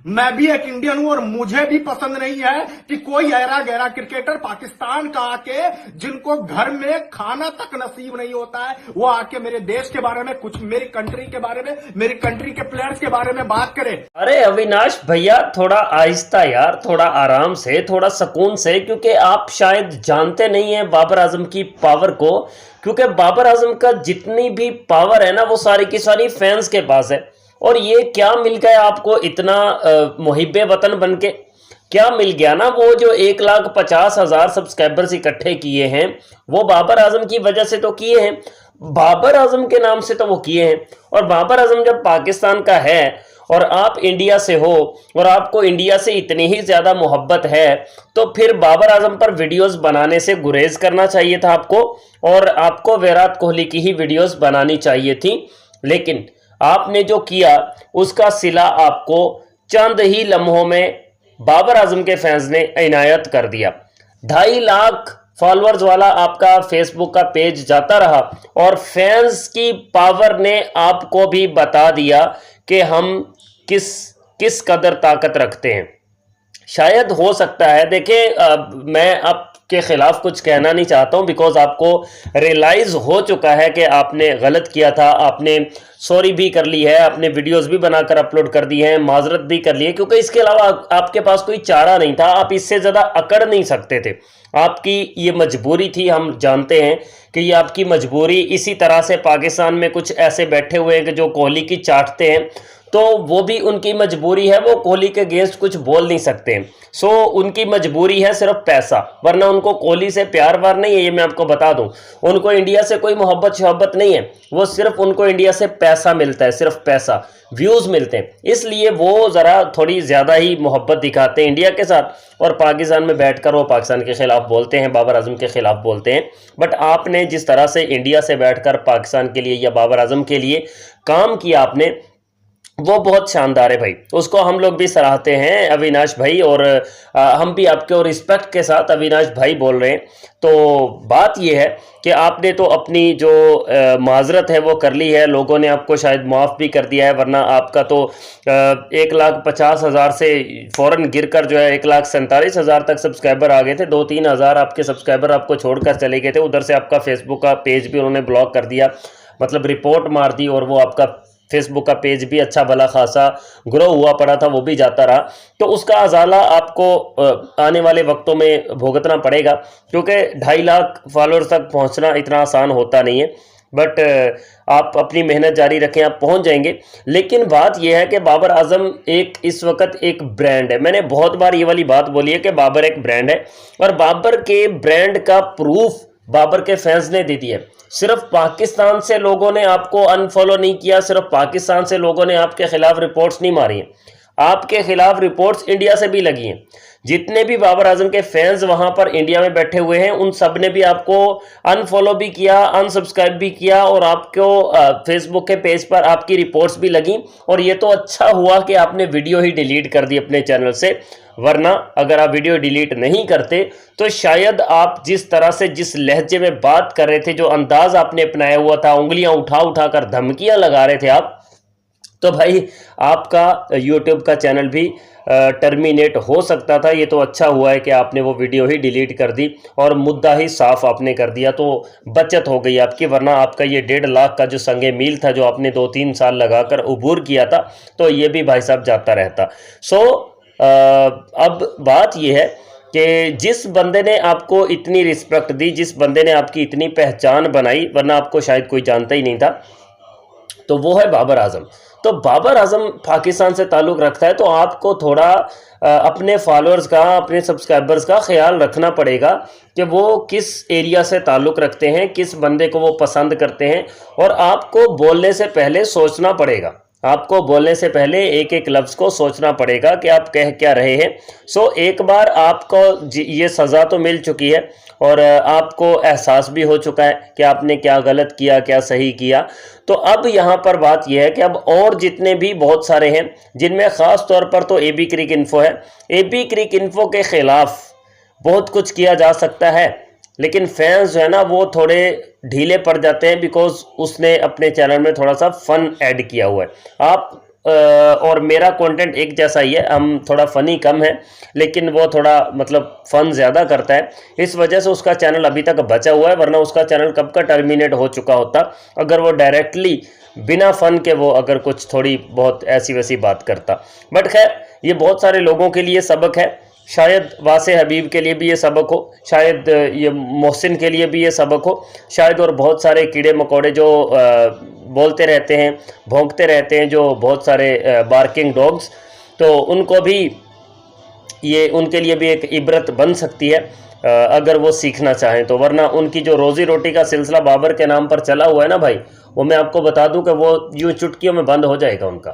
मैं भी एक इंडियन हूं और मुझे भी पसंद नहीं है कि कोई ऐरा गहरा क्रिकेटर पाकिस्तान का आके, जिनको घर में खाना तक नसीब नहीं होता है, वो आके मेरे देश के बारे में, कुछ मेरी कंट्री के बारे में, मेरी कंट्री के प्लेयर्स के बारे में बात करे। अरे अविनाश भैया, थोड़ा आहिस्ता यार, थोड़ा आराम से, थोड़ा सुकून से, क्योंकि आप शायद जानते नहीं है बाबर आजम की पावर को। क्योंकि बाबर आजम का जितनी भी पावर है ना, वो सारी की सारी फैंस के पास है। और ये क्या मिल गया आपको इतना मुहिब्बे वतन बन के? क्या मिल गया ना, वो जो 1,50,000 सब्सक्राइबर्स इकट्ठे किए हैं, वो बाबर आजम की वजह से तो किए हैं, बाबर आजम के नाम से तो वो किए हैं। और बाबर आजम जब पाकिस्तान का है और आप इंडिया से हो और आपको इंडिया से इतनी ही ज़्यादा मोहब्बत है, तो फिर बाबर आजम पर वीडियोस बनाने से गुरेज करना चाहिए था आपको, और आपको विराट कोहली की ही वीडियोस बनानी चाहिए थी। लेकिन आपने जो किया उसका सिला आपको चंद ही लम्हों में बाबर आजम के फैंस ने इनायत कर दिया। 2.5 लाख फॉलोअर्स वाला आपका फेसबुक का पेज जाता रहा और फैंस की पावर ने आपको भी बता दिया कि हम किस किस कदर ताकत रखते हैं। शायद हो सकता है, देखिए मैं आपके खिलाफ कुछ कहना नहीं चाहता हूं, बिकॉज आपको रियलाइज हो चुका है कि आपने गलत किया था। आपने सॉरी भी कर ली है, आपने वीडियोस भी बनाकर अपलोड कर दी है, माजरत भी कर ली है, क्योंकि इसके अलावा आपके पास कोई चारा नहीं था। आप इससे ज़्यादा अकड़ नहीं सकते थे, आपकी ये मजबूरी थी। हम जानते हैं कि ये आपकी मजबूरी, इसी तरह से पाकिस्तान में कुछ ऐसे बैठे हुए हैं कि जो कोहली की चाटते हैं, तो वो भी उनकी मजबूरी है, वो कोहली के अगेंस्ट कुछ बोल नहीं सकते। सो उनकी मजबूरी है सिर्फ पैसा, वरना उनको कोहली से प्यार वार नहीं है, ये मैं आपको बता दूं। उनको इंडिया से कोई मोहब्बत नहीं है, वो सिर्फ उनको इंडिया से पैसा मिलता है, सिर्फ पैसा, व्यूज़ मिलते हैं, इसलिए वो ज़रा थोड़ी ज़्यादा ही मोहब्बत दिखाते हैं इंडिया के साथ। और पाकिस्तान में बैठकर वो पाकिस्तान के ख़िलाफ़ बोलते हैं, बाबर आजम के ख़िलाफ़ बोलते हैं। बट आपने जिस तरह से इंडिया से बैठकर पाकिस्तान के लिए या बाबर आजम के लिए काम किया आपने, वो बहुत शानदार है भाई, उसको हम लोग भी सराहते हैं अविनाश भाई। और हम भी आपके और रिस्पेक्ट के साथ अविनाश भाई बोल रहे हैं। तो बात ये है कि आपने तो अपनी जो माजरत है वो कर ली है, लोगों ने आपको शायद माफ़ भी कर दिया है, वरना आपका तो 1,50,000 से फ़ौरन गिरकर जो है 1,47,000 तक सब्सक्राइबर आ गए थे। 2-3 हज़ार आपके सब्सक्राइबर आपको छोड़कर चले गए थे, उधर से आपका फेसबुक का पेज भी उन्होंने ब्लॉक कर दिया, मतलब रिपोर्ट मार दी, और वो आपका फेसबुक का पेज भी अच्छा भला खासा ग्रो हुआ पड़ा था, वो भी जाता रहा। तो उसका अजाला आपको आने वाले वक्तों में भुगतना पड़ेगा, क्योंकि 2.5 लाख फॉलोअर्स तक पहुंचना इतना आसान होता नहीं है। बट आप अपनी मेहनत जारी रखें, आप पहुंच जाएंगे। लेकिन बात यह है कि बाबर आजम एक इस वक्त एक ब्रांड है। मैंने बहुत बार ये वाली बात बोली है कि बाबर एक ब्रांड है, और बाबर के ब्रांड का प्रूफ बाबर के फैंस ने दे दिया है। सिर्फ पाकिस्तान से लोगों ने आपको अनफॉलो नहीं किया, सिर्फ पाकिस्तान से लोगों ने आपके खिलाफ रिपोर्ट्स नहीं मारी हैं, आपके खिलाफ रिपोर्ट्स इंडिया से भी लगी हैं। जितने भी बाबर आजम के फैंस वहां पर इंडिया में बैठे हुए हैं, उन सब ने भी आपको अनफॉलो भी किया, अनसब्सक्राइब भी किया, और आपको फेसबुक के पेज पर आपकी रिपोर्ट्स भी लगी। और ये तो अच्छा हुआ कि आपने वीडियो ही डिलीट कर दी अपने चैनल से, वरना अगर आप वीडियो डिलीट नहीं करते तो शायद आप जिस तरह से, जिस लहजे में बात कर रहे थे, जो अंदाज आपने अपनाया हुआ था, उंगलियां उठा उठा कर धमकियां लगा रहे थे आप, तो भाई आपका यूट्यूब का चैनल भी टर्मिनेट हो सकता था। ये तो अच्छा हुआ है कि आपने वो वीडियो ही डिलीट कर दी और मुद्दा ही साफ आपने कर दिया, तो बचत हो गई आपकी। वरना आपका ये 1.5 लाख का जो संगे मील था, जो आपने 2-3 साल लगाकर उबूर किया था, तो ये भी भाई साहब जाता रहता। अब बात यह है कि जिस बंदे ने आपको इतनी रिस्पेक्ट दी, जिस बंदे ने आपकी इतनी पहचान बनाई, वरना आपको शायद कोई जानता ही नहीं था, तो वो है बाबर आजम। तो बाबर आजम पाकिस्तान से ताल्लुक़ रखता है, तो आपको थोड़ा अपने फॉलोअर्स का, अपने सब्सक्राइबर्स का ख्याल रखना पड़ेगा कि वो किस एरिया से ताल्लुक़ रखते हैं, किस बंदे को वो पसंद करते हैं। और आपको बोलने से पहले सोचना पड़ेगा, आपको बोलने से पहले एक एक लफ्ज़ को सोचना पड़ेगा कि आप कह क्या रहे हैं। एक बार आपको ये सज़ा तो मिल चुकी है, और आपको एहसास भी हो चुका है कि आपने क्या गलत किया, क्या सही किया। तो अब यहाँ पर बात यह है कि अब और जितने भी बहुत सारे हैं, जिनमें ख़ास तौर पर तो AB क्रिक इन्फो है, AB क्रिक इन्फो के ख़िलाफ़ बहुत कुछ किया जा सकता है, लेकिन फैंस जो है ना वो थोड़े ढीले पड़ जाते हैं, बिकॉज उसने अपने चैनल में थोड़ा सा फन ऐड किया हुआ है। आप और मेरा कंटेंट एक जैसा ही है, हम थोड़ा फ़नी कम है लेकिन वो थोड़ा मतलब फ़न ज़्यादा करता है, इस वजह से उसका चैनल अभी तक बचा हुआ है, वरना उसका चैनल कब का टर्मिनेट हो चुका होता अगर वो डायरेक्टली बिना फ़न के वो अगर कुछ थोड़ी बहुत ऐसी वैसी बात करता। बट खैर ये बहुत सारे लोगों के लिए सबक है, शायद वासे हबीब के लिए भी ये सबक हो, शायद ये मोहसिन के लिए भी ये सबक हो, शायद और बहुत सारे कीड़े मकोड़े जो बोलते रहते हैं, भौंकते रहते हैं, जो बहुत सारे बार्किंग डॉग्स, तो उनको भी ये उनके लिए भी एक इबरत बन सकती है अगर वो सीखना चाहें तो। वरना उनकी जो रोज़ी रोटी का सिलसिला बाबर के नाम पर चला हुआ है ना भाई, वो मैं आपको बता दूं कि वो यूं चुटकियों में बंद हो जाएगा उनका।